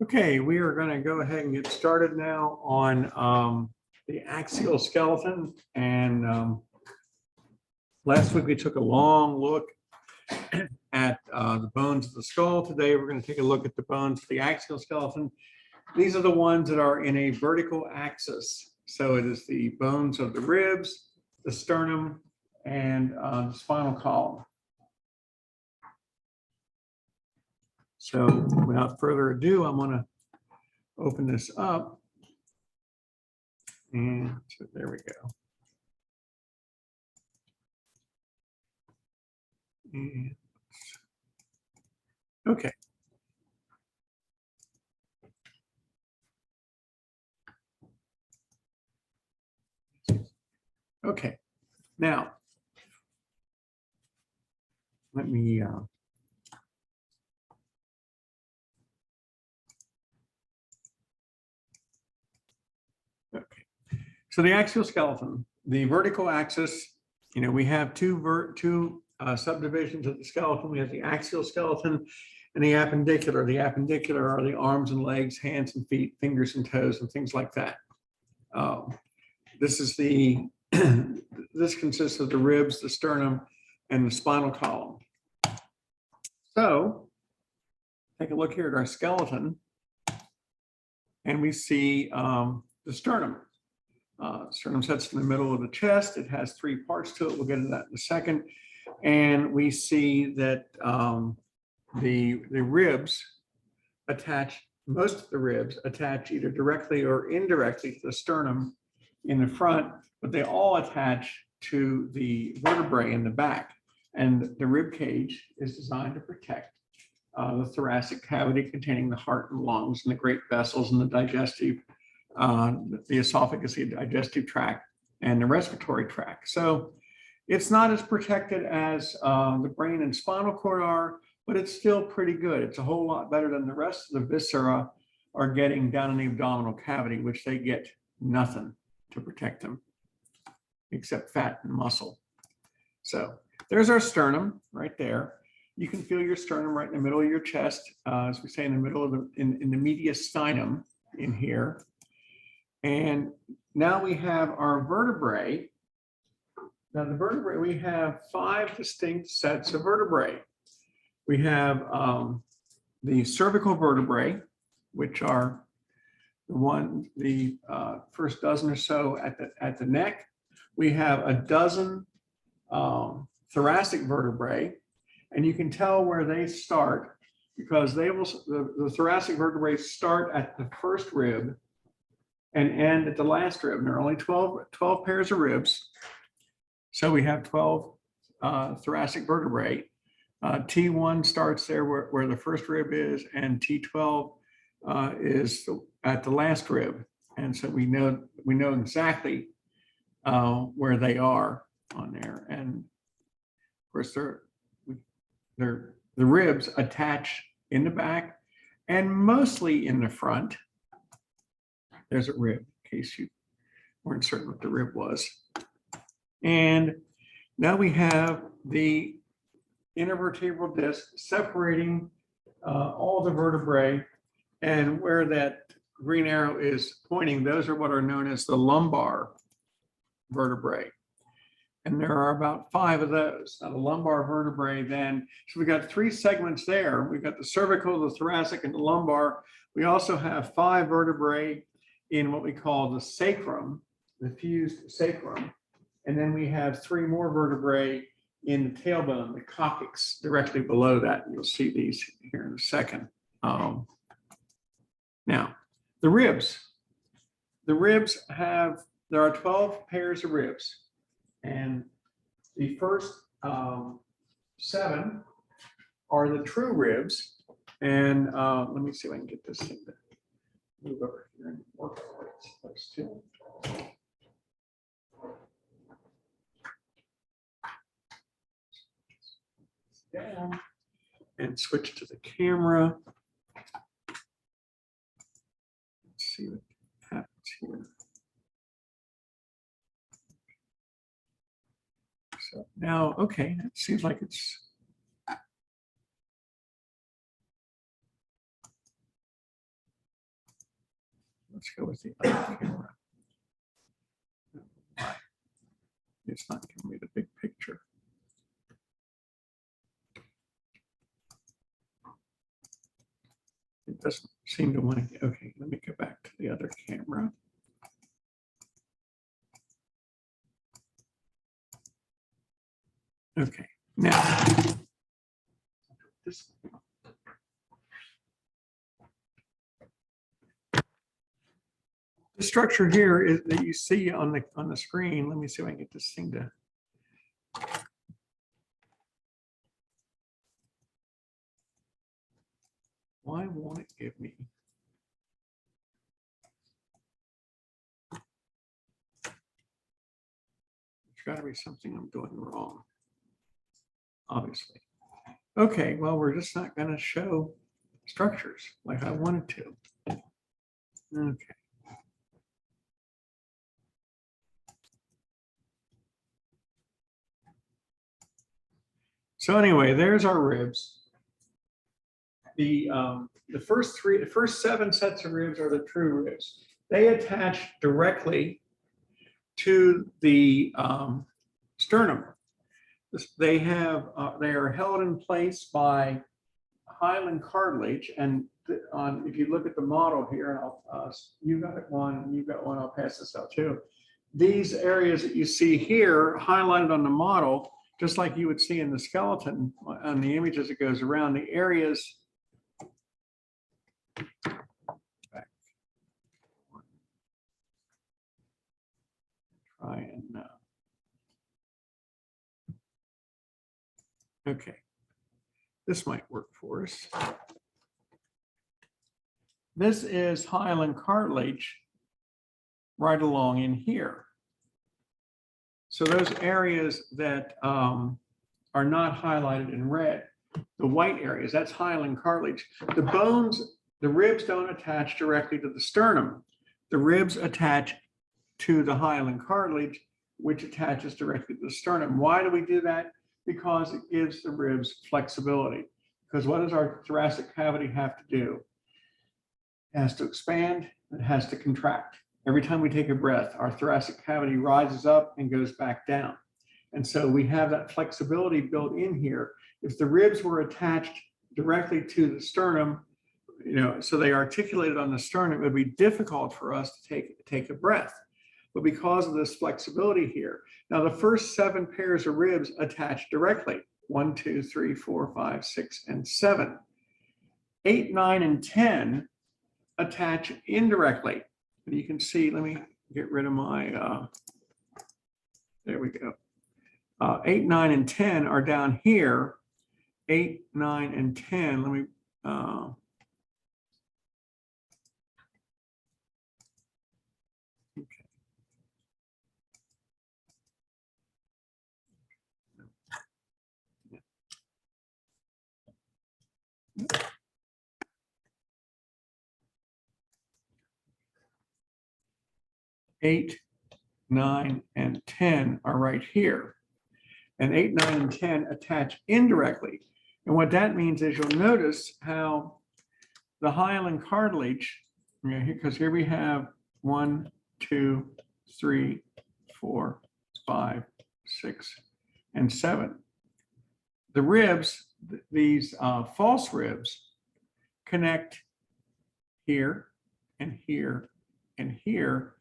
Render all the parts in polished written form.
Okay, we are going to go ahead and get started now on the axial skeleton. And last week we took a long look at the bones of the skull. Today we're going to take a look at the bones of the axial skeleton. These are the ones that are in a vertical axis. So it is the bones of the ribs, the sternum, and the spinal column. So without further ado, I'm going to open this up. And so there we go. And, okay. Okay. Now, let me okay. So the axial skeleton, the vertical axis, we have two subdivisions of the skeleton. We have the axial skeleton and the appendicular. The appendicular are the arms and legs, hands and feet, fingers and toes, and things like that. This is the this consists of the ribs, the sternum, and the spinal column. So take a look here at our skeleton, and we see the sternum. Sternum sits in the middle of the chest. It has three parts to it. We'll get into that in a second. And we see that the ribs attach, most of the ribs attach either directly or indirectly to the sternum in the front, but they all attach to the vertebrae in the back. And the rib cage is designed to protect the thoracic cavity containing the heart and lungs and the great vessels and the digestive, the esophagus, the digestive tract, and the respiratory tract. So it's not as protected as the brain and spinal cord are, but it's still pretty good. It's a whole lot better than the rest of the viscera are getting down in the abdominal cavity, which they get nothing to protect them except fat and muscle. So there's our sternum right there. You can feel your sternum right in the middle of your chest, as we say, in the middle of in the mediastinum in here. And now we have our vertebrae. Now the vertebrae, we have 5 distinct sets of vertebrae. We have the cervical vertebrae, which are the first dozen or so at the neck. We have a dozen thoracic vertebrae, and you can tell where they start because they will. The thoracic vertebrae start at the first rib and end at the last rib. And there are only 12 pairs of ribs, so we have 12 thoracic vertebrae. T1 starts there where the first rib is, and T12 is at the last rib, and so we know exactly where they are on there. And of course, the ribs attach in the back and mostly in the front. There's a rib, in case you weren't certain what the rib was. And now we have the intervertebral disc separating all the vertebrae, and where that green arrow is pointing, those are what are known as the lumbar vertebrae. And there are about 5 of those. Now the lumbar vertebrae then, so we got 3 segments there. We've got the cervical, the thoracic, and the lumbar. We also have 5 vertebrae in what we call the sacrum, the fused sacrum. And then we have 3 more vertebrae in the tailbone, the coccyx, directly below that. You'll see these here in a second. Now, the ribs. The ribs there are 12 pairs of ribs. And the first 7 are the true ribs. And let me see if I can get this thing to move over here and work where it's supposed to. Down and switch to the camera. Let's see what happens here. So now, okay, it seems like it's let's go with the other camera. It's not giving me the big picture. It doesn't seem to want to. Okay, let me go back to the other camera. Okay, now this. The structure here is that you see on the screen. Let me see if I can get this thing to. Why won't it give me? There's got to be something I'm doing wrong, obviously. Okay, well, we're just not going to show structures like I wanted to. Okay. So anyway, there's our ribs. The first 7 sets of ribs are the true ribs. They attach directly to the sternum. They are held in place by hyaline cartilage, and if you look at the model here, you got one, and you've got one. I'll pass this out too. These areas that you see here highlighted on the model, just like you would see in the skeleton on the image as it goes around, the areas. Try and okay, this might work for us. This is hyaline cartilage right along in here. So those areas that are not highlighted in red, the white areas, that's hyaline cartilage. The bones, the ribs don't attach directly to the sternum. The ribs attach to the hyaline cartilage, which attaches directly to the sternum. Why do we do that? Because it gives the ribs flexibility. Because what does our thoracic cavity have to do? It has to expand, it has to contract. Every time we take a breath, our thoracic cavity rises up and goes back down. And so we have that flexibility built in here. If the ribs were attached directly to the sternum, so they articulated on the sternum, it would be difficult for us to take a breath. But because of this flexibility here, now the first 7 pairs of ribs attach directly. 1, 2, 3, 4, 5, 6, and 7. 8, 9, and 10 attach indirectly. And you can see, let me get rid of my, there we go. 8, 9, and 10 are down here. 8, 9, and 10, let me, okay. 8, 9, and 10 are right here. And 8, 9, and 10 attach indirectly. And what that means is you'll notice how the hyaline cartilage, because here we have 1, 2, 3, 4, 5, 6, and 7. The ribs, these false ribs, connect here and here and here,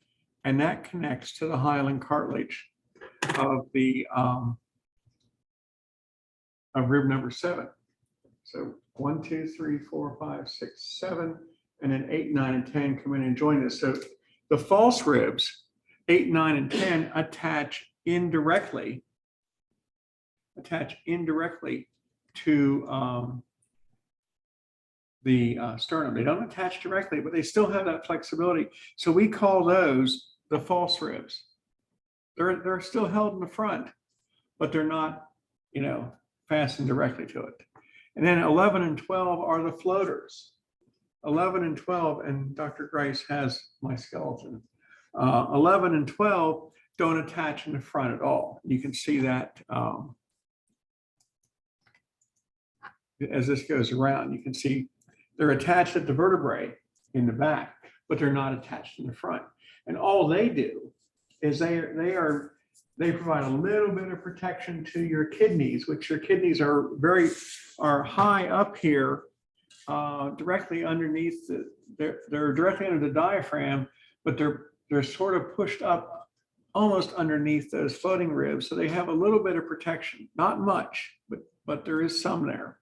and that connects to the hyaline cartilage of the of rib number 7. So 1, 2, 3, 4, 5, 6, 7, and then 8, 9, and 10 come in and join this. So the false ribs, 8, 9, and 10 attach indirectly to the sternum. They don't attach directly, but they still have that flexibility. So we call those the false ribs. They're still held in the front, but they're not, fastened directly to it. And then 11 and 12 are the floaters. 11 and 12, and Dr. Grice has my skeleton. 11 and 12 don't attach in the front at all. You can see that as this goes around. You can see they're attached at the vertebrae in the back, but they're not attached in the front. And all they do is they provide a little bit of protection to your kidneys, which your kidneys are high up here, directly underneath they're directly under the diaphragm, but they're sort of pushed up almost underneath those floating ribs. So they have a little bit of protection, not much, but there is some there.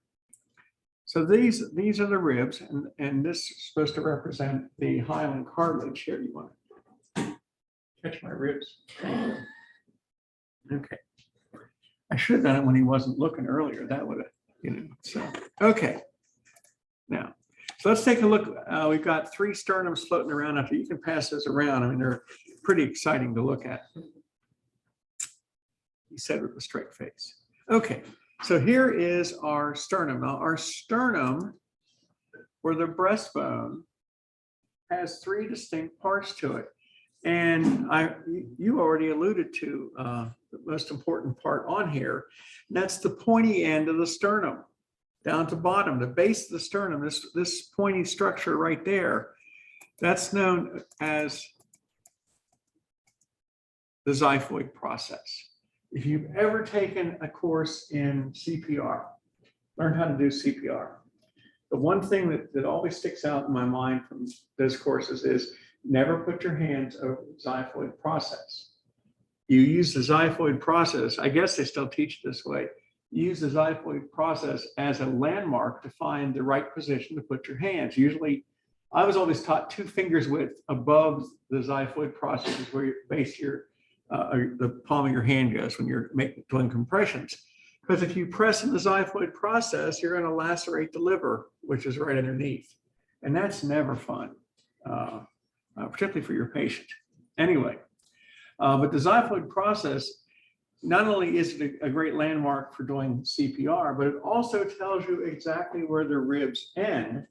So these are the ribs, and this is supposed to represent the hyaline cartilage here. You want to catch my ribs? Okay. I should have done it when he wasn't looking earlier. That would have, so, okay. Now, so let's take a look. We've got 3 sternums floating around up here. You can pass those around. I mean, they're pretty exciting to look at. He said with a straight face. Okay, so here is our sternum. Now, our sternum, or the breastbone, has 3 distinct parts to it. And you already alluded to the most important part on here. And that's the pointy end of the sternum, down to bottom, the base of the sternum, this pointy structure right there. That's known as the xiphoid process. If you've ever taken a course in CPR, learn how to do CPR, the one thing that always sticks out in my mind from those courses is never put your hands over the xiphoid process. You use the xiphoid process, I guess they still teach it this way, you use the xiphoid process as a landmark to find the right position to put your hands. Usually, I was always taught 2 fingers width above the xiphoid process is where you base the palm of your hand goes when you're doing compressions. Because if you press in the xiphoid process, you're going to lacerate the liver, which is right underneath. And that's never fun. Particularly for your patient. Anyway, but the xiphoid process, not only is it a great landmark for doing CPR, but it also tells you exactly where the ribs end,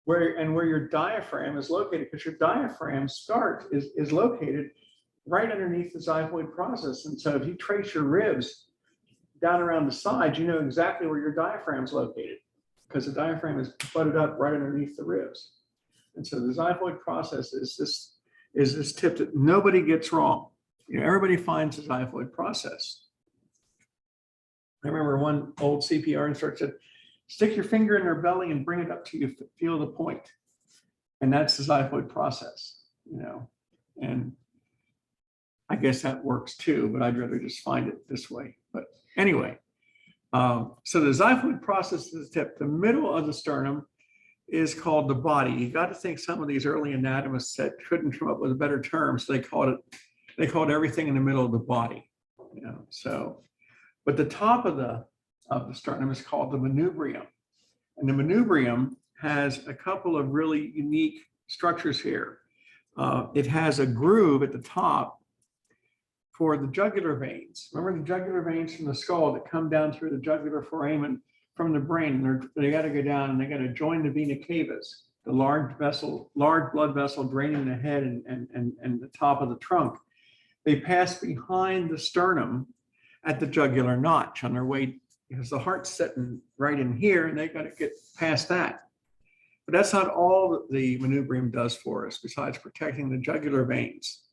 where your diaphragm is located, because your diaphragm start is located right underneath the xiphoid process. And so if you trace your ribs down around the sides, you know exactly where your diaphragm is located, because the diaphragm is butted up right underneath the ribs. And so the xiphoid process is this tip that nobody gets wrong. Everybody finds the xiphoid process. I remember one old CPR instructor said, stick your finger in their belly and bring it up to you, feel the point. And that's the xiphoid process, and I guess that works too, but I'd rather just find it this way. But anyway, so the xiphoid process is the tip. The middle of the sternum is called the body. You got to think some of these early anatomists said couldn't come up with a better term, so they called everything in the middle of the body. So, but the top of the sternum is called the manubrium, and the manubrium has a couple of really unique structures here. It has a groove at the top for the jugular veins. Remember the jugular veins from the skull that come down through the jugular foramen from the brain, and they got to go down and they got to join the vena cavas, the large blood vessel draining the head and the top of the trunk. They pass behind the sternum at the jugular notch on their way, because the heart's sitting right in here and they got to get past that. But that's not all that the manubrium does for us besides protecting the jugular veins.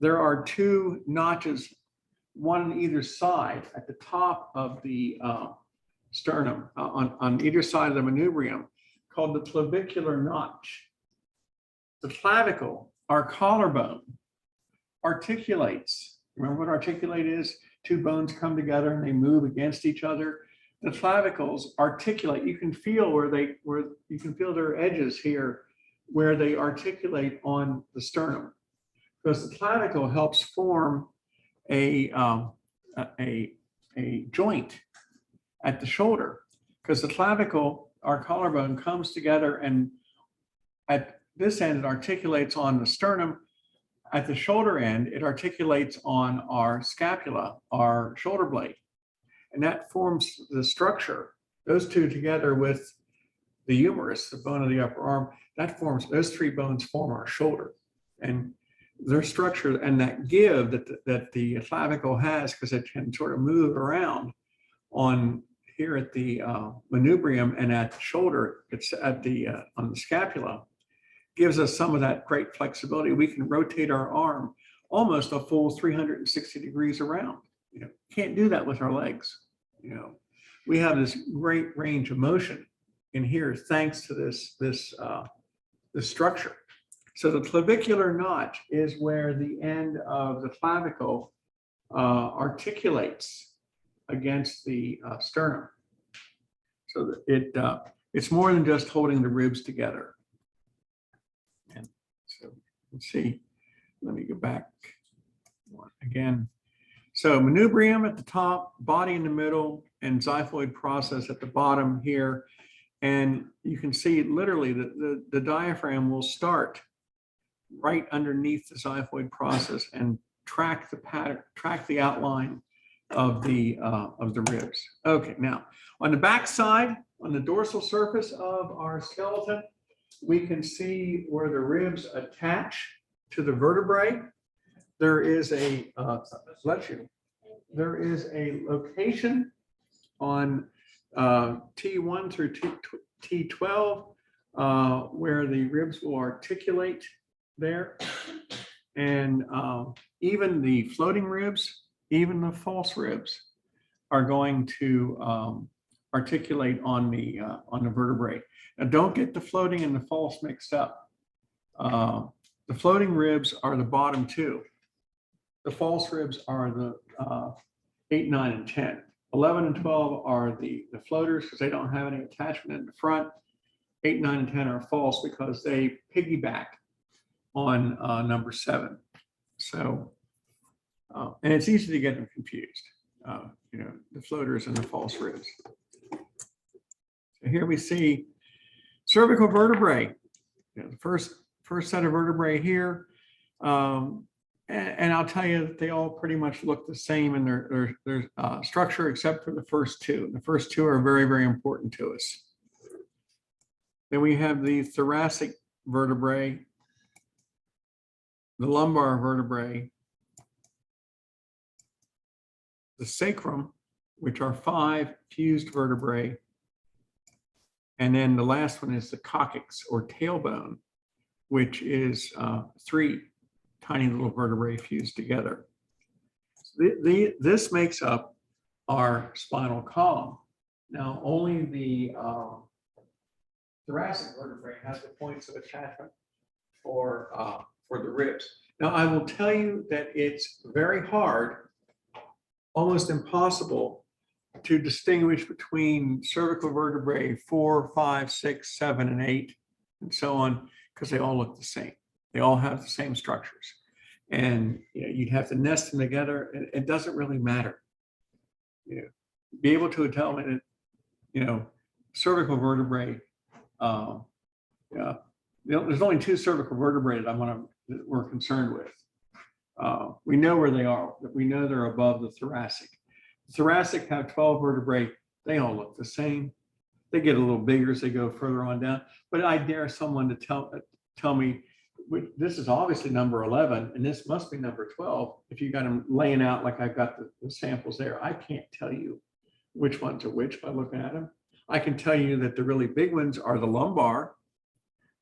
There are 2 notches, one on either side at the top of the sternum, on either side of the manubrium, called the clavicular notch. The clavicle, our collarbone, articulates. Remember what articulate is? 2 bones come together and they move against each other. The clavicles articulate. You can feel you can feel their edges here where they articulate on the sternum, because the clavicle helps form a joint at the shoulder, because the clavicle, our collarbone, comes together, and at this end it articulates on the sternum. At the shoulder end, it articulates on our scapula, our shoulder blade, and that forms the structure. Those 2 together with the humerus, the bone of the upper arm, those 3 bones form our shoulder, and their structure and that give that the clavicle has, because it can sort of move around on here at the manubrium and at the shoulder, it's at the on the scapula. gives us some of that great flexibility. We can rotate our arm almost a full 360 degrees around. Can't do that with our legs. We have this great range of motion in here thanks to this structure. So the clavicular notch is where the end of the clavicle articulates against the sternum. So that it's more than just holding the ribs together. And so let's see, let me go back one again. So manubrium at the top, body in the middle, and xiphoid process at the bottom here. And you can see literally that the diaphragm will start right underneath the xiphoid process and track the pattern, track the outline of the ribs. Okay, now on the back side, on the dorsal surface of our skeleton, we can see where the ribs attach to the vertebrae. There is a location on T1 through T12 where the ribs will articulate there, and even the floating ribs, even the false ribs, are going to articulate on the vertebrae. Now, don't get the floating and the false mixed up. The floating ribs are the bottom two. The false ribs are the 8, 9, and 10. 11 and 12 are the floaters because they don't have any attachment in the front. 8, 9, and 10 are false because they piggyback on number 7. So, and it's easy to get them confused, the floaters and the false ribs. So here we see cervical vertebrae, the first set of vertebrae here. And I'll tell you that they all pretty much look the same in their structure, except for the first two. The first two are very, very important to us. Then we have the thoracic vertebrae, the lumbar vertebrae, the sacrum, which are 5 fused vertebrae, and then the last one is the coccyx or tailbone, which is 3 tiny little vertebrae fused together. This makes up our spinal column. Now, only the thoracic vertebrae has the points of attachment for the ribs. Now, I will tell you that it's very hard, almost impossible, to distinguish between cervical vertebrae 4, 5, 6, 7, and 8, and so on, because they all look the same. They all have the same structures. And you'd have to nest them together. And it doesn't really matter. Be able to tell me that, cervical vertebrae, there's only 2 cervical vertebrae that we're concerned with. We know where they are. We know they're above the thoracic. The thoracic have 12 vertebrae. They all look the same. They get a little bigger as they go further on down. But I dare someone to tell me, this is obviously number 11, and this must be number 12. If you got them laying out like I've got the samples there, I can't tell you which ones are which by looking at them. I can tell you that the really big ones are the lumbar,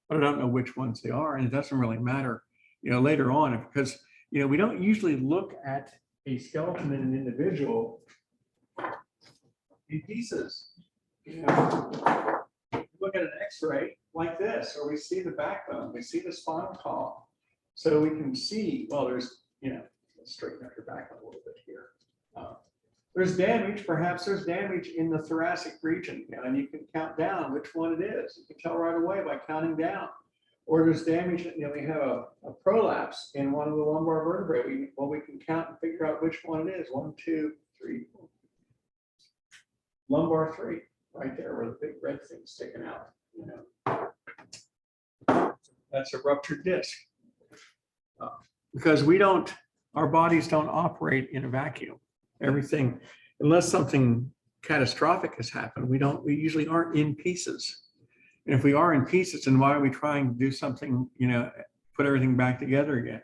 but I don't know which ones they are, and it doesn't really matter, later on, because we don't usually look at a skeleton in an individual in pieces. Look at an X-ray like this, or we see the backbone, we see the spinal column, so we can see. Well, there's let's straighten out your back a little bit here. There's damage. Perhaps there's damage in the thoracic region, and you can count down which one it is. You can tell right away by counting down. Or there's damage. We have a prolapse in one of the lumbar vertebrae. We can count and figure out which one it is. 1, 2, 3, 4. Lumbar 3. Right there where the big red thing's sticking out, That's a ruptured disc. Because our bodies don't operate in a vacuum. Everything, unless something catastrophic has happened, we usually aren't in pieces. And if we are in pieces, then why are we trying to do something, put everything back together again?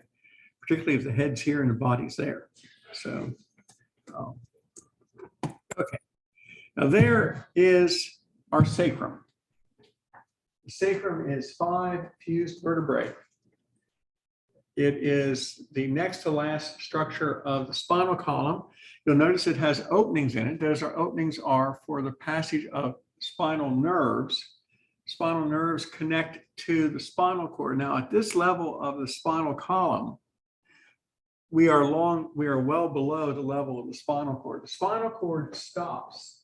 Particularly if the head's here and the body's there. So, okay. Now there is our sacrum. The sacrum is 5 fused vertebrae. It is the next to last structure of the spinal column. You'll notice it has openings in it. Those openings are for the passage of spinal nerves. Spinal nerves connect to the spinal cord. Now, at this level of the spinal column, we are well below the level of the spinal cord. The spinal cord stops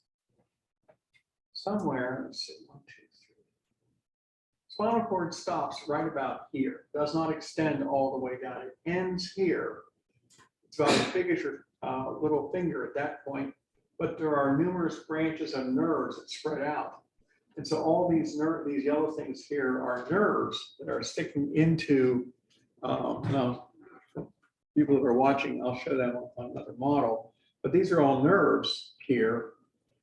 somewhere. Let's see, 1, 2, 3. Spinal cord stops right about here. Does not extend all the way down. It ends here. It's about as big as your little finger at that point, but there are numerous branches of nerves that spread out. And so all these yellow things here are nerves that are sticking into, now, people that are watching, I'll show them on another model, but these are all nerves here,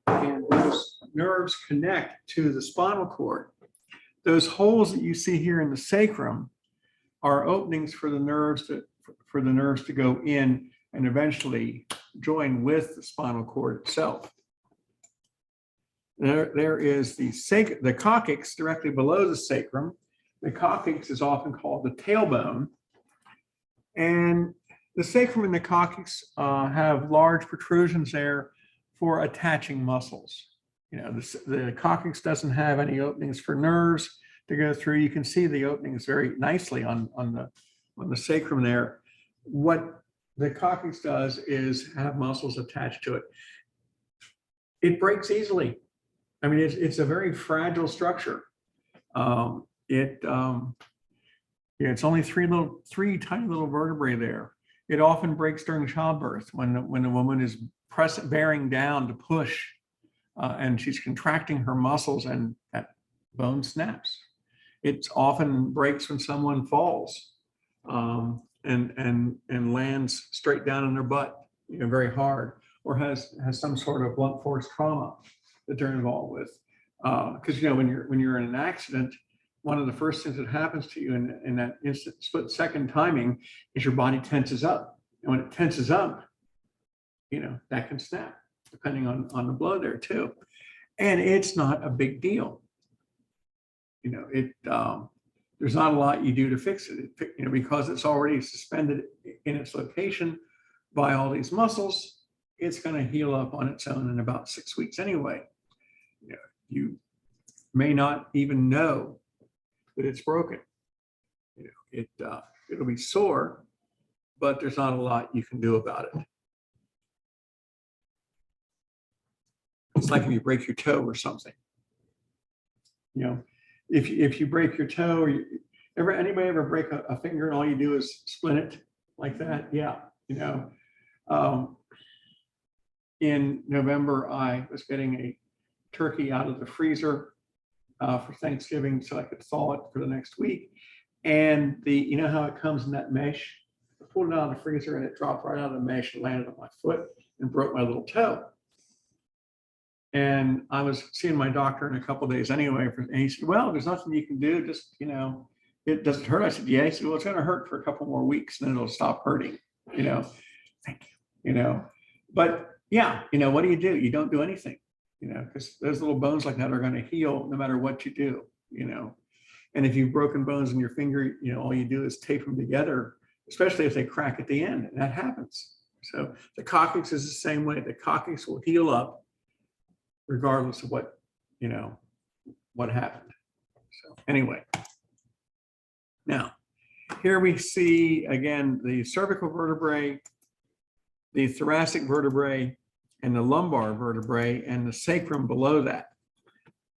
and those nerves connect to the spinal cord. Those holes that you see here in the sacrum are openings for the nerves to go in and eventually join with the spinal cord itself. There is the coccyx directly below the sacrum. The coccyx is often called the tailbone. And the sacrum and the coccyx have large protrusions there for attaching muscles. You know, the coccyx doesn't have any openings for nerves to go through. You can see the openings very nicely on the sacrum there. What the coccyx does is have muscles attached to it. It breaks easily. I mean, it's a very fragile structure. It's only three tiny little vertebrae there. It often breaks during childbirth when a woman is bearing down to push, and she's contracting her muscles, and that bone snaps. It often breaks when someone falls and lands straight down on their butt, you know, very hard, or has some sort of blunt force trauma that they're involved with. Because you know, when you're in an accident, one of the first things that happens to you in that instant split second timing is your body tenses up. And when it tenses up, you know, that can snap, depending on the blow there too. And it's not a big deal. You know, there's not a lot you do to fix it, you know, because it's already suspended in its location by all these muscles. It's going to heal up on its own in about 6 weeks anyway. You know, you may not even know that it's broken. You know, it'll be sore, but there's not a lot you can do about it. It's like if you break your toe or something. You know, if you break your toe, or anybody ever break a finger and all you do is splint it like that? Yeah, you know. In November, I was getting a turkey out of the freezer for Thanksgiving so I could thaw it for the next week. And you know how it comes in that mesh? I pulled it out of the freezer and it dropped right out of the mesh and landed on my foot and broke my little toe. And I was seeing my doctor in a couple of days anyway, and he said, well, there's nothing you can do, just, you know, it doesn't hurt. I said, yeah. He said, well, it's going to hurt for a couple more weeks and then it'll stop hurting, you know. Thank you, you know. But yeah, you know, what do? You don't do anything, you know, because those little bones like that are going to heal no matter what you do, you know. And if you've broken bones in your finger, you know, all you do is tape them together, especially if they crack at the end, and that happens. So the coccyx is the same way. The coccyx will heal up regardless of what, you know, what happened. So anyway, now here we see again the cervical vertebrae, the thoracic vertebrae, and the lumbar vertebrae, and the sacrum below that.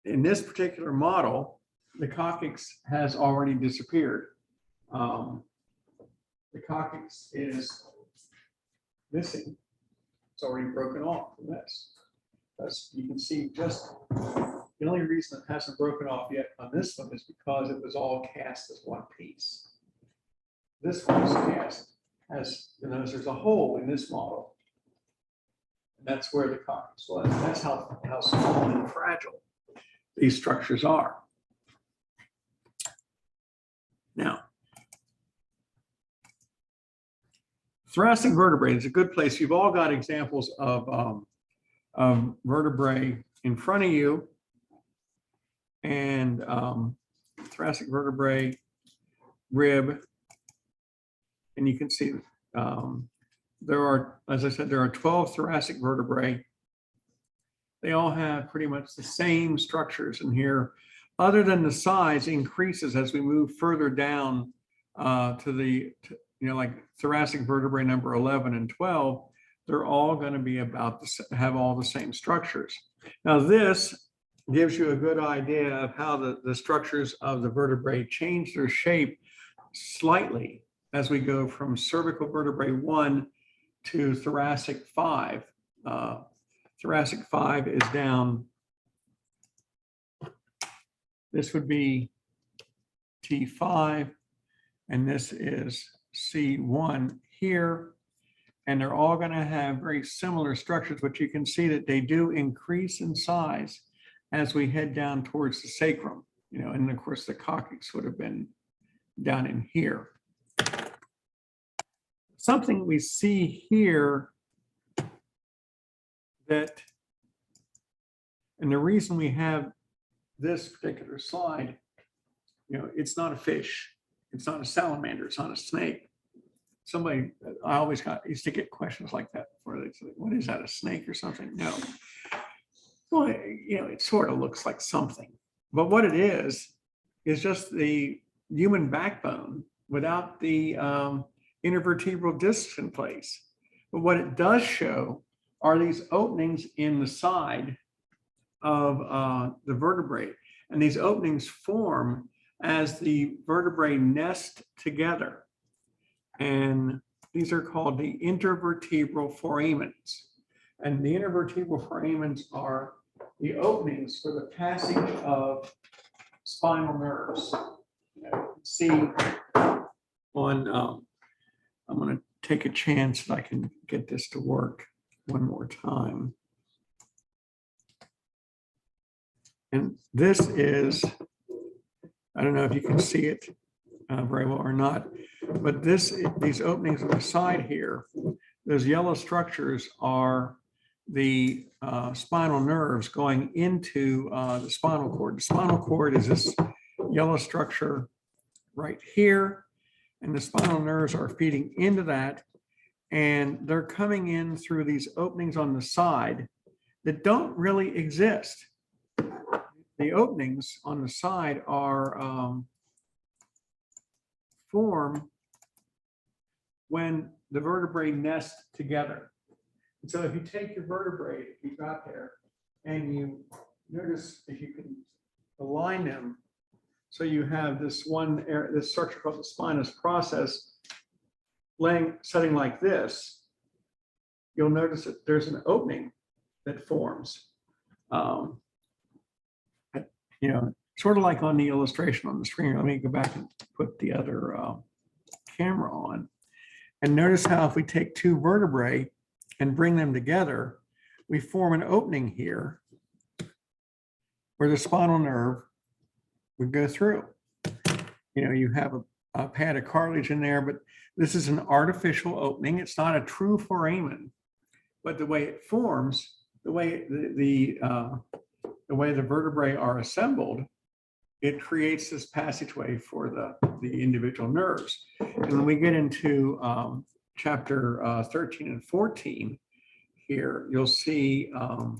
In this particular model, the coccyx has already disappeared. The coccyx is missing. It's already broken off from this. As you can see, just the only reason it hasn't broken off yet on this one is because it was all cast as one piece. This one is cast as, you know, there's a hole in this model. And that's where the coccyx was. That's how small and fragile these structures are. Now, thoracic vertebrae is a good place. You've all got examples of vertebrae in front of you. And thoracic vertebrae, rib, and you can see there are, as I said, there are 12 thoracic vertebrae. They all have pretty much the same structures in here, other than the size increases as we move further down like thoracic vertebrae number 11 and 12. They're all going to be have all the same structures. Now this gives you a good idea of how the structures of the vertebrae change their shape slightly as we go from cervical vertebrae 1 to thoracic 5. Thoracic 5 is down. This would be T5, and this is C1 here. And they're all going to have very similar structures, but you can see that they do increase in size as we head down towards the sacrum, and of course the coccyx would have been down in here. Something we see here that, and the reason we have this particular slide, it's not a fish, it's not a salamander, it's not a snake. Somebody, I used to get questions like that before. They say, what is that, a snake or something? No. Well, it sort of looks like something, but what it is just the human backbone without the intervertebral discs in place. But what it does show are these openings in the side of the vertebrae, and these openings form as the vertebrae nest together. And these are called the intervertebral foramens. And the intervertebral foramens are the openings for the passage of spinal nerves. See on, I'm going to take a chance that I can get this to work one more time. And this is, I don't know if you can see it very well or not, but these openings on the side here, those yellow structures are the spinal nerves going into the spinal cord. The spinal cord is this yellow structure right here, and the spinal nerves are feeding into that, and they're coming in through these openings on the side that don't really exist. The openings on the side are form when the vertebrae nest together. And so if you take your vertebrae, if you got there, and you notice if you can align them, so you have this one area, this structure called the spinous process, setting like this, you'll notice that there's an opening that forms. Sort of like on the illustration on the screen. Let me go back and put the other camera on. And notice how if we take two vertebrae and bring them together, we form an opening here where the spinal nerve would go through. You have a pad of cartilage in there, but this is an artificial opening. It's not a true foramen, but the way it forms, the way the vertebrae are assembled, it creates this passageway for the individual nerves. And when we get into chapter 13 and 14 here, you'll see how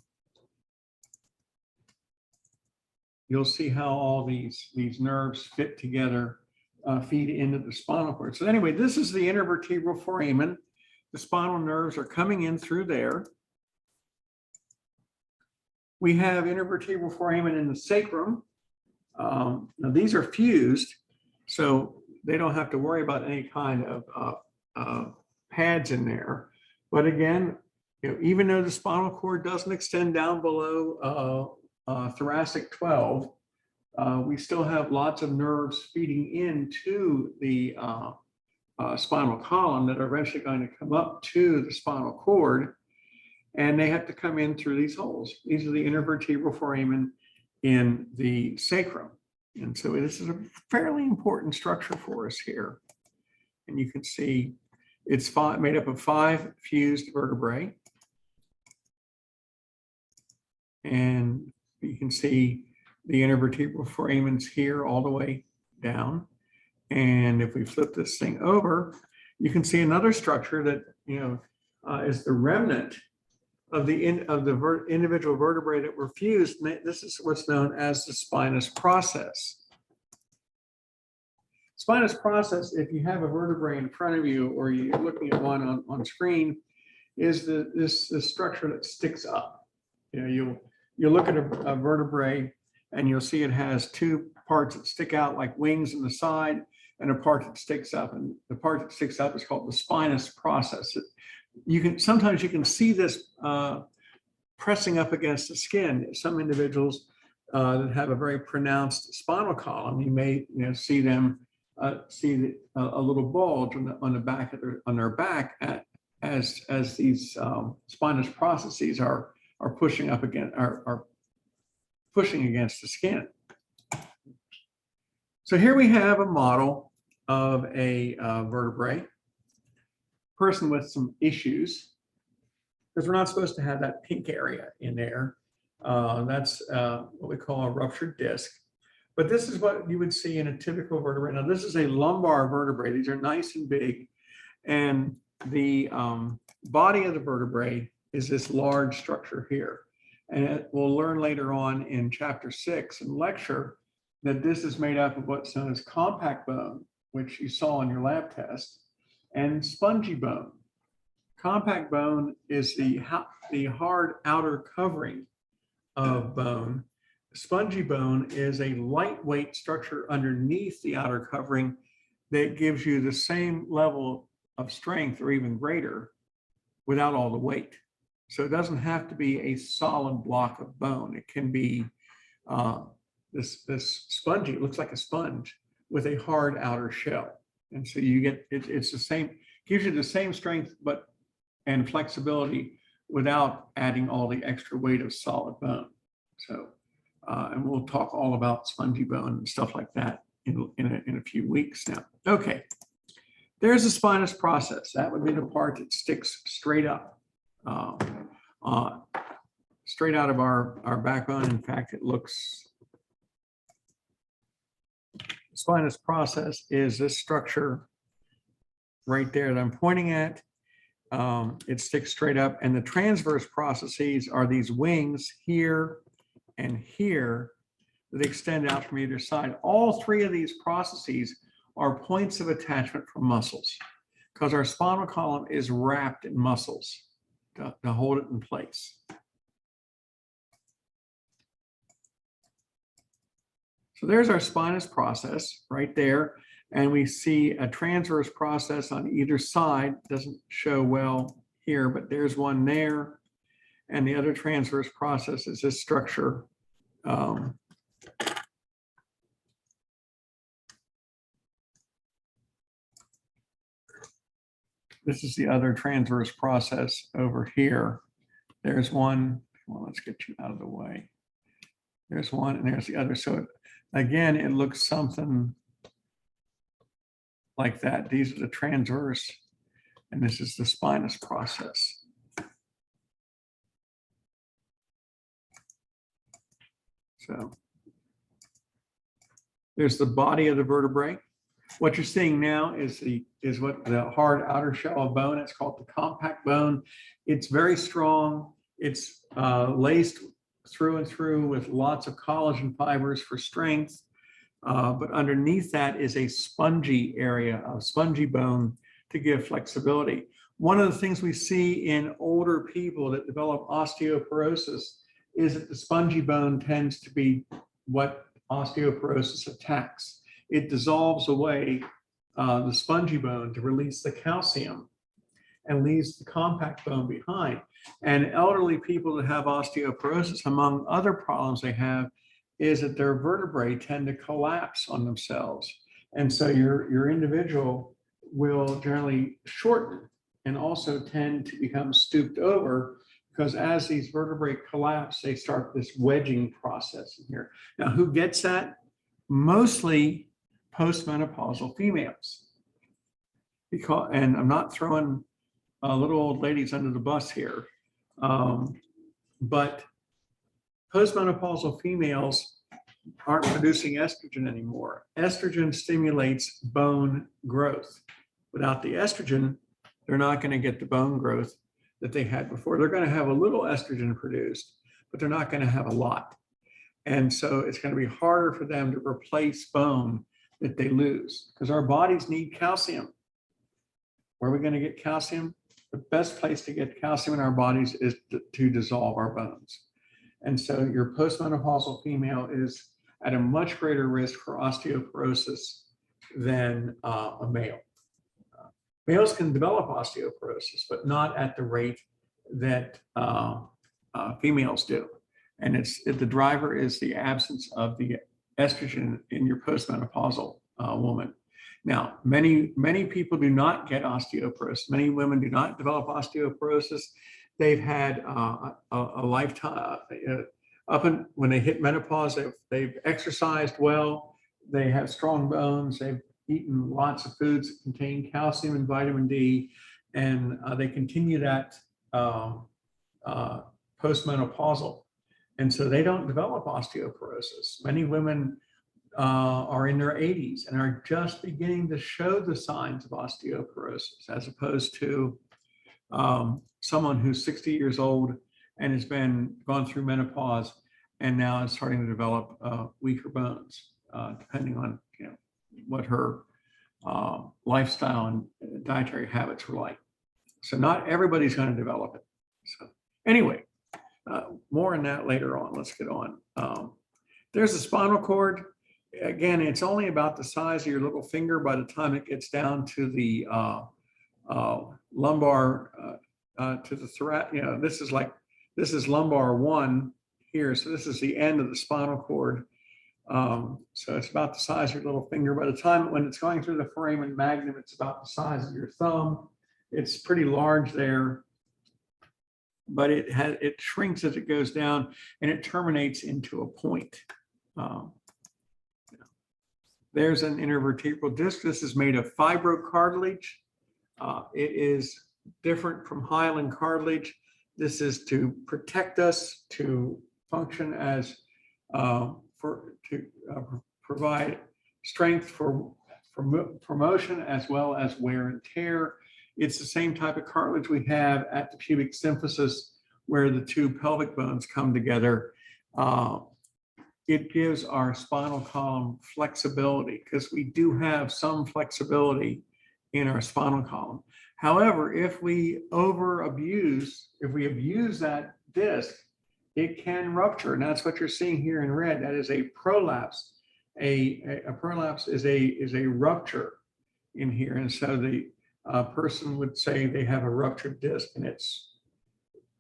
all these nerves fit together, feed into the spinal cord. So anyway, this is the intervertebral foramen. The spinal nerves are coming in through there. We have intervertebral foramen in the sacrum. Now these are fused, so they don't have to worry about any kind of pads in there. But again, even though the spinal cord doesn't extend down below thoracic 12, we still have lots of nerves feeding into the spinal column that are eventually going to come up to the spinal cord, and they have to come in through these holes. These are the intervertebral foramen in the sacrum. And so this is a fairly important structure for us here. And you can see it's made up of 5 fused vertebrae. And you can see The intervertebral foramen's here all the way down. And if we flip this thing over, you can see another structure that, is the remnant of the individual vertebrae that were fused. This is what's known as the spinous process. Spinous process, if you have a vertebrae in front of you or you're looking at one on screen, is this structure that sticks up. You'll look at a vertebrae and you'll see it has two parts that stick out like wings in the side and a part that sticks up. And the part that sticks up is called the spinous process. Sometimes you can see this pressing up against the skin. Some individuals that have a very pronounced spinal column, you may see them see a little bulge on the back of their back as these spinous processes are pushing up against are pushing against the skin. So here we have a model of a vertebrae, person with some issues, because we're not supposed to have that pink area in there. That's what we call a ruptured disc. But this is what you would see in a typical vertebrae. Now, this is a lumbar vertebrae. These are nice and big. And the body of the vertebrae is this large structure here. And we'll learn later on in chapter 6 in lecture that this is made up of what's known as compact bone, which you saw in your lab test, and spongy bone. Compact bone is the hard outer covering of bone. Spongy bone is a lightweight structure underneath the outer covering that gives you the same level of strength or even greater without all the weight. So it doesn't have to be a solid block of bone. It can be this spongy, it looks like a sponge with a hard outer shell. And so you get, it's the same, gives you the same strength and flexibility without adding all the extra weight of solid bone. So, and we'll talk all about spongy bone and stuff like that in a few weeks now. Okay, there's the spinous process. That would be the part that sticks straight up, straight out of our backbone. In fact, it looks, spinous process is this structure right there that I'm pointing at. It sticks straight up, and the transverse processes are these wings here and here that extend out from either side. All three of these processes are points of attachment for muscles, because our spinal column is wrapped in muscles to hold it in place. So there's our spinous process right there. And we see a transverse process on either side. Doesn't show well here, but there's one there. And the other transverse process is this structure. This is the other transverse process over here. There's one. Well, let's get you out of the way. There's one, and there's the other. So again, it looks something like that. These are the transverse, and this is the spinous process. So there's the body of the vertebrae. What you're seeing now is what the hard outer shell of bone. It's called the compact bone. It's very strong. It's laced through and through with lots of collagen fibers for strength. But underneath that is a spongy area of spongy bone to give flexibility. One of the things we see in older people that develop osteoporosis is that the spongy bone tends to be what osteoporosis attacks. It dissolves away the spongy bone to release the calcium and leaves the compact bone behind. And elderly people that have osteoporosis, among other problems they have, is that their vertebrae tend to collapse on themselves. And so your individual will generally shorten and also tend to become stooped over, because as these vertebrae collapse, they start this wedging process in here. Now, who gets that? Mostly postmenopausal females. And I'm not throwing little old ladies under the bus here, but postmenopausal females aren't producing estrogen anymore. Estrogen stimulates bone growth. Without the estrogen, they're not going to get the bone growth that they had before. They're going to have a little estrogen produced, but they're not going to have a lot. And so it's going to be harder for them to replace bone that they lose, because our bodies need calcium. Where are we going to get calcium? The best place to get calcium in our bodies is to dissolve our bones. And so your postmenopausal female is at a much greater risk for osteoporosis than a male. Males can develop osteoporosis, but not at the rate that females do. And the driver is the absence of the estrogen in your postmenopausal woman. Now, many people do not get osteoporosis. Many women do not develop osteoporosis. They've had a lifetime, when they hit menopause, they've exercised well, they have strong bones, they've eaten lots of foods that contain calcium and vitamin D, and they continue that postmenopausal. And so they don't develop osteoporosis. Many women are in their 80s and are just beginning to show the signs of osteoporosis, as opposed to someone who's 60 years old and has gone through menopause and now is starting to develop weaker bones, depending on what her lifestyle and dietary habits were like. So not everybody's going to develop it. So anyway, more on that later on. Let's get on. There's the spinal cord. Again, it's only about the size of your little finger by the time it gets down to the lumbar, to the thoracic. This is lumbar 1 here. So this is the end of the spinal cord. So it's about the size of your little finger. By the time when it's going through the foramen magnum, it's about the size of your thumb. It's pretty large there, but it shrinks as it goes down, and it terminates into a point. There's an intervertebral disc. This is made of fibrocartilage. It is different from hyaline cartilage. This is to protect us, to function as provide strength for motion as well as wear and tear. It's the same type of cartilage we have at the pubic symphysis, where the two pelvic bones come together. It gives our spinal column flexibility, because we do have some flexibility in our spinal column. However, if we abuse that disc, it can rupture, and that's what you're seeing here in red. That is a prolapse. A prolapse is a rupture in here, and so the person would say they have a ruptured disc, and it's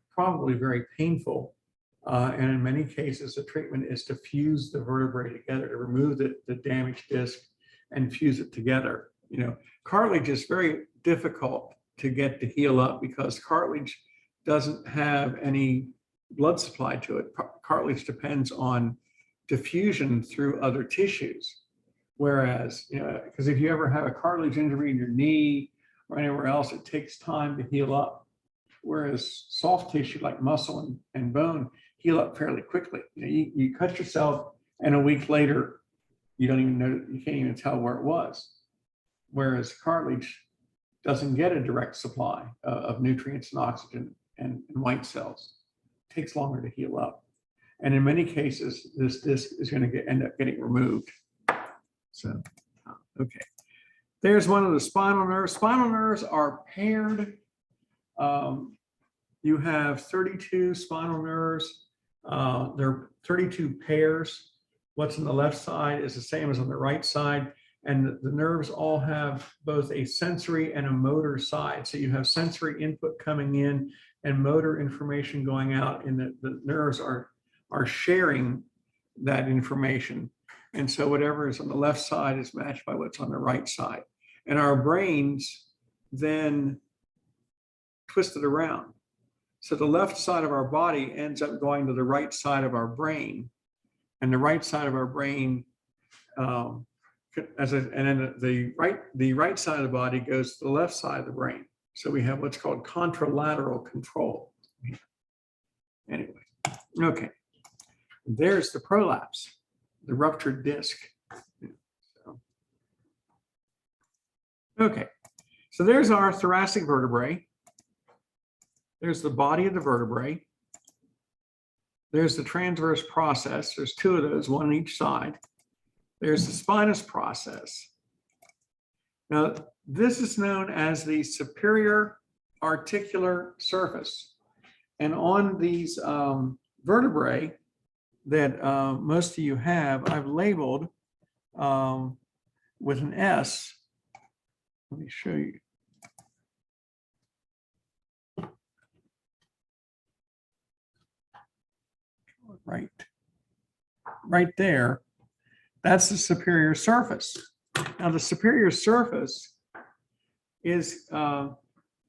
probably very painful. And in many cases, the treatment is to fuse the vertebrae together, to remove the damaged disc and fuse it together. Cartilage is very difficult to get to heal up, because cartilage doesn't have any blood supply to it. Cartilage depends on diffusion through other tissues. Whereas, because if you ever have a cartilage injury in your knee or anywhere else, it takes time to heal up. Whereas soft tissue like muscle and bone heal up fairly quickly. You cut yourself, and a week later, you don't even know, you can't even tell where it was. Whereas cartilage doesn't get a direct supply of nutrients and oxygen and white cells. It takes longer to heal up. And in many cases, this disc is going to end up getting removed. So, okay. There's one of the spinal nerves. Spinal nerves are paired. You have 32 spinal nerves. There are 32 pairs. What's on the left side is the same as on the right side. And the nerves all have both a sensory and a motor side. So you have sensory input coming in and motor information going out, and the nerves are sharing that information. And so whatever is on the left side is matched by what's on the right side. And our brains then twist it around. So the left side of our body ends up going to the right side of our brain, and the right side of our brain, and then the right side of the body goes to the left side of the brain. So we have what's called contralateral control. Anyway, okay. There's the prolapse. ruptured disc. So, okay, so there's our thoracic vertebrae. There's the body of the vertebrae. There's the transverse process. There's two of those, one on each side. There's the spinous process. Now, this is known as the superior articular surface. And on these vertebrae that most of you have, I've labeled with an S. Let me show you. Right there, that's the superior surface. Now, the superior surface is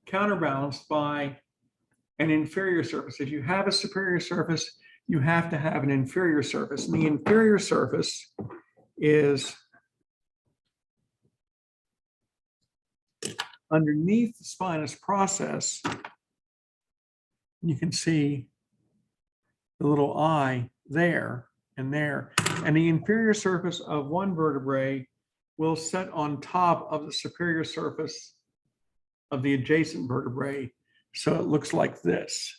counterbalanced by an inferior surface. If you have a superior surface, you have to have an inferior surface. And the inferior surface is underneath the spinous process. You can see the little eye there and there. And the inferior surface of one vertebrae will set on top of the superior surface of the adjacent vertebrae. So it looks like this.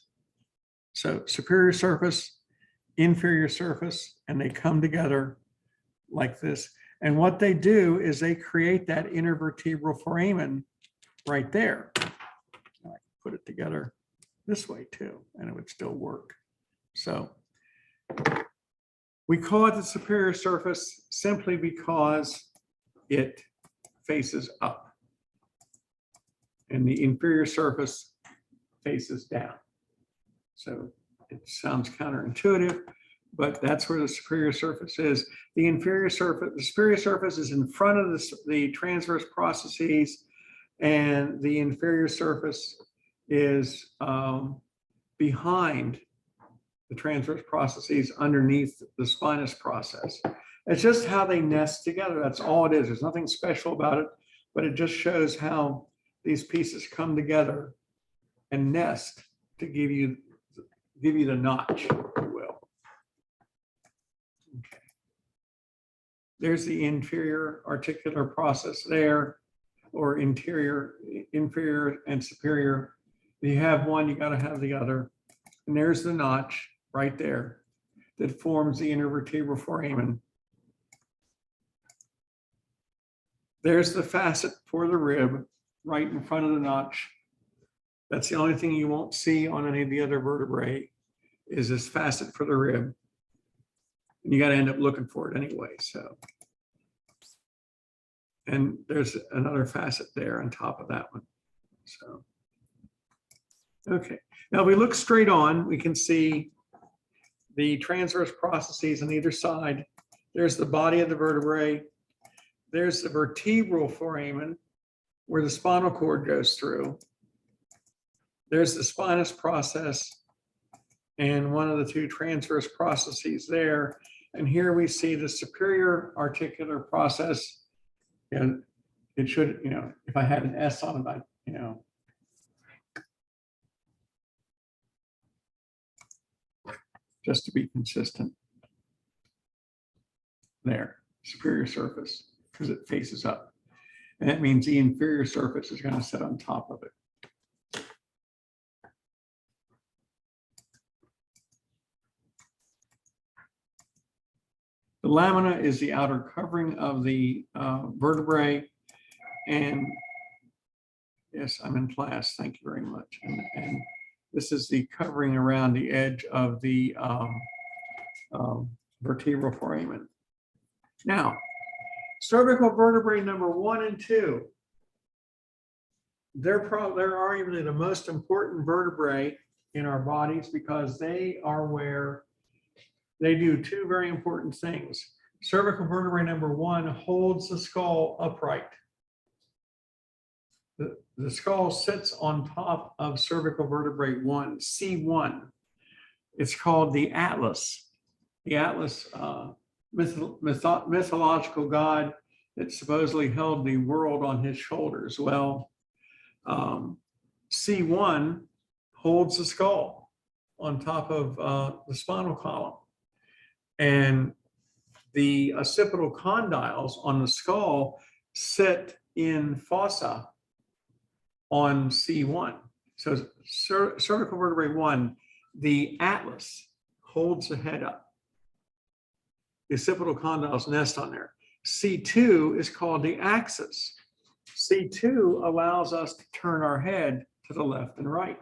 So superior surface, inferior surface, and they come together like this. And what they do is they create that intervertebral foramen right there. I can put it together this way too, and it would still work. So we call it the superior surface simply because it faces up, and the inferior surface faces down. So it sounds counterintuitive, but that's where the superior surface is. The superior surface is in front of the transverse processes, and the inferior surface is behind the transverse processes underneath the spinous process. It's just how they nest together. That's all it is. There's nothing special about it, but it just shows how these pieces come together and nest to give you the notch, if you will. Okay. There's the inferior articular process there, or inferior and superior. If you have one, you got to have the other. And there's the notch right there that forms the intervertebral foramen. There's the facet for the rib right in front of the notch. That's the only thing you won't see on any of the other vertebrae, is this facet for the rib. And you got to end up looking for it anyway. So, and there's another facet there on top of that one. So, okay. Now, if we look straight on, we can see the transverse processes on either side. There's the body of the vertebrae. There's the vertebral foramen where the spinal cord goes through. There's the spinous process and one of the two transverse processes there. And here we see the superior articular process. And it should, if I had an S on it, just to be consistent. There, superior surface, because it faces up. And that means the inferior surface is going to sit on top of it. The lamina is the outer covering of the vertebrae. And yes, I'm in class. Thank you very much. And this is the covering around the edge of the vertebral foramen. Now, cervical vertebrae number 1 and 2. They're arguably the most important vertebrae in our bodies because they are where they do two very important things. Cervical vertebrae number 1 holds the skull upright. The skull sits on top of cervical vertebrae 1, C1. It's called the Atlas. The Atlas, mythological god that supposedly held the world on his shoulders. Well, C1 holds the skull on top of the spinal column. And The occipital condyles on the skull sit in fossa on C1. So cervical vertebrae 1, the atlas holds the head up. The occipital condyles nest on there. C2 is called the axis. C2 allows us to turn our head to the left and right,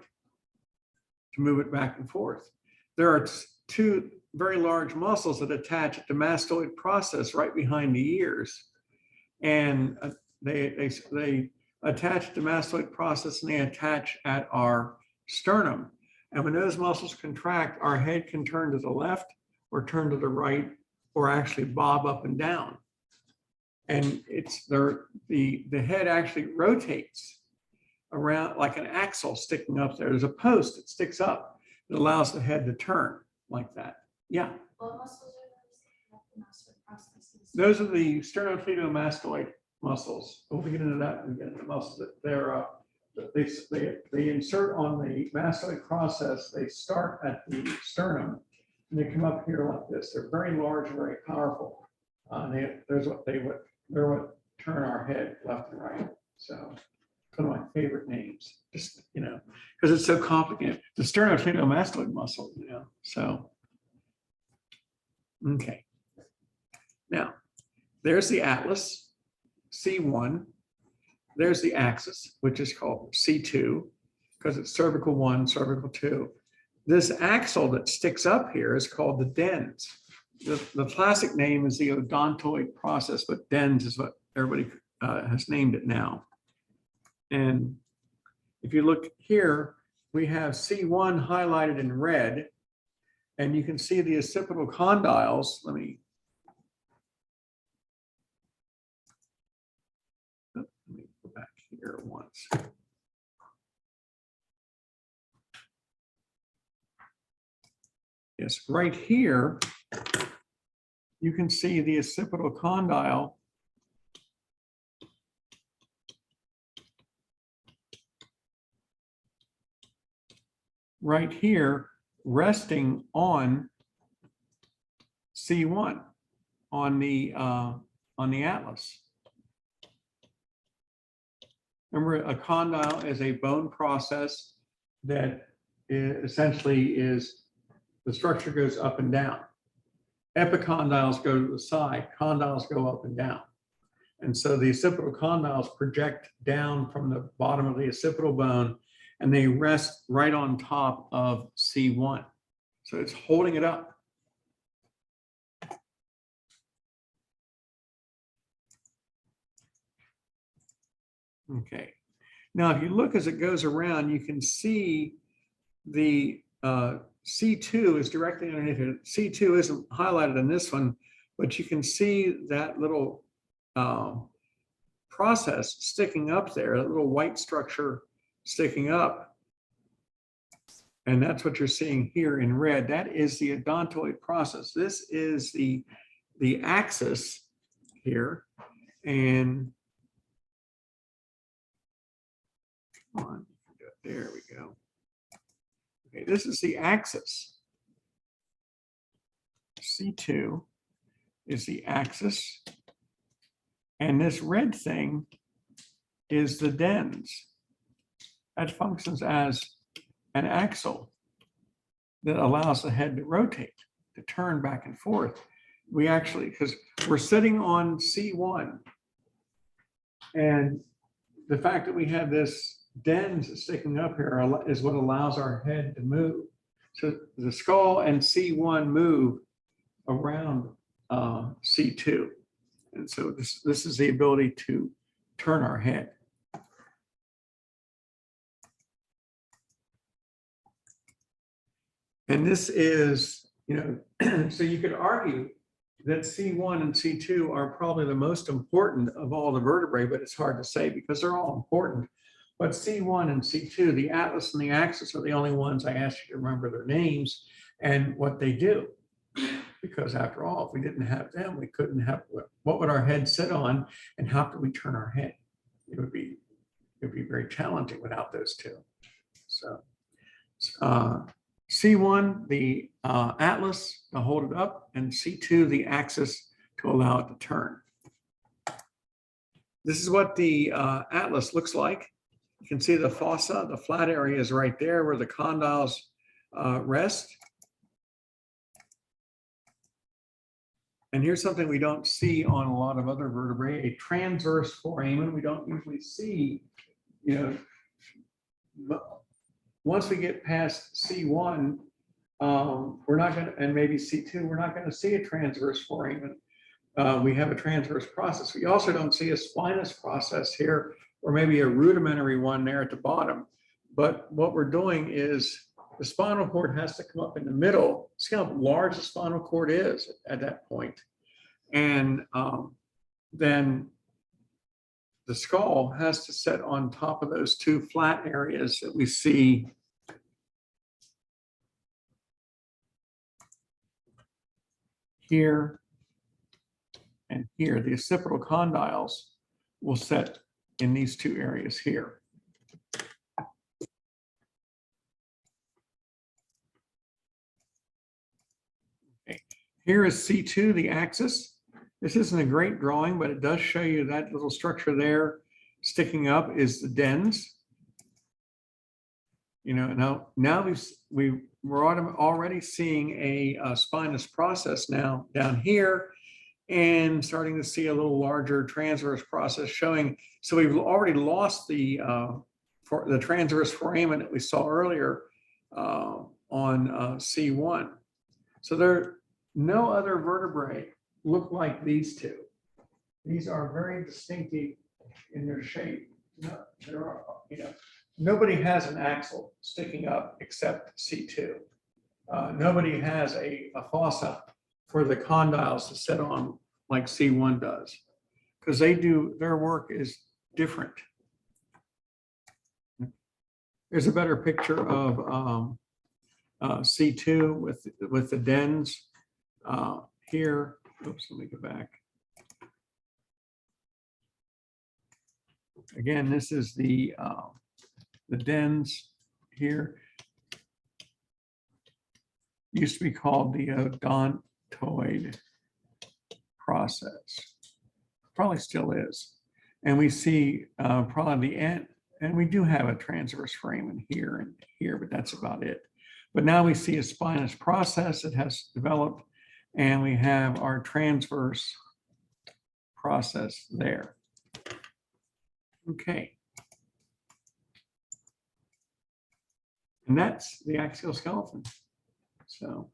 to move it back and forth. There are two very large muscles that attach at the mastoid process right behind the ears. And they attach the mastoid process and they attach at our sternum. And when those muscles contract, our head can turn to the left or turn to the right or actually bob up and down. And it's the head actually rotates around like an axial sticking up there. There's a post that sticks up that allows the head to turn like that. Yeah. What muscles are those? The mastoid processes. Those are the sternocleidomastoid muscles. We'll get into that and get into the muscles that they insert on the mastoid process. They start at the sternum and they come up here like this. They're very large and very powerful. They're what turn our head left and right. So it's one of my favorite names, just, because it's so complicated. The sternocleidomastoid muscle, so. Okay. Now, there's the atlas, C1. There's the axis, which is called C2, because it's cervical 1, cervical 2. This axial that sticks up here is called the dens. The classic name is the odontoid process, but dens is what everybody has named it now. And if you look here, we have C1 highlighted in red, and you can see the occipital condyles. Let me go back here once. Yes, right here, you can see the occipital condyle right here resting on C1 on the atlas. Remember, a condyle is a bone process that essentially is the structure goes up and down. Epicondyles go to the side, condyles go up and down. And so the occipital condyles project down from the bottom of the occipital bone and they rest right on top of C1. So it's holding it up. Okay. Now, if you look as it goes around, you can see the C2 is directly underneath it. C2 isn't highlighted in this one, but you can see that little process sticking up there, that little white structure sticking up. And that's what you're seeing here in red. That is the odontoid process. This is the axis here. And come on, there we go. Okay, this is the axis. C2 is the axis. And this red thing is the dens. That functions as an axial that allows the head to rotate, to turn back and forth. We actually, because we're sitting on C1, and the fact that we have this dens sticking up here is what allows our head to move. So the skull and C1 move around C2. And so this is the ability to turn our head. And this is, so you could argue that C1 and C2 are probably the most important of all the vertebrae, but it's hard to say because they're all important. But C1 and C2, the atlas and the axis, are the only ones I asked you to remember their names and what they do. Because after all, if we didn't have them, we couldn't have, what would our head sit on and how could we turn our head? It would be very challenging without those two. So C1, the atlas to hold it up, and C2, the axis to allow it to turn. This is what the atlas looks like. You can see the fossa, the flat area is right there where the condyles rest. And here's something we don't see on a lot of other vertebrae, a transverse foramen. We don't usually see, you know, once we get past C1, we're not going to, and maybe C2, we're not going to see a transverse foramen. We have a transverse process. We also don't see a spinous process here, or maybe a rudimentary one there at the bottom. But what we're doing is the spinal cord has to come up in the middle. See how large the spinal cord is at that point. And then the skull has to set on top of those two flat areas that we see here and here. The occipital condyles will set in these two areas here. Okay. Here is C2, the axis. This isn't a great drawing, but it does show you that little structure there sticking up is the dens. You know, now we're already seeing a spinous process now down here, and starting to see a little larger transverse process showing. So we've already lost the transverse foramen that we saw earlier on C1. So there no other vertebrae look like these two. These are very distinctive in their shape. No, there are, you know, nobody has an axial sticking up except C2. Nobody has a fossa for the condyles to sit on like C1 does, because their work is different. Here's a better picture of C2 with the dens here. Oops, let me go back. Again, this is the dens here. Used to be called the odontoid process. Probably still is. And we see probably the end, and we do have a transverse foramen here and here, but that's about it. But now we see a spinous process that has developed, and we have our transverse process there. Okay. And that's the axial skeleton. So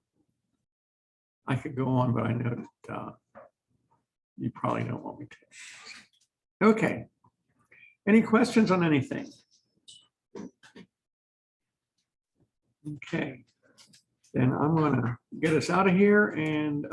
I could go on, but I know that you probably don't want me to. Okay. Any questions on anything? Okay. Then I'm going to get us out of here, and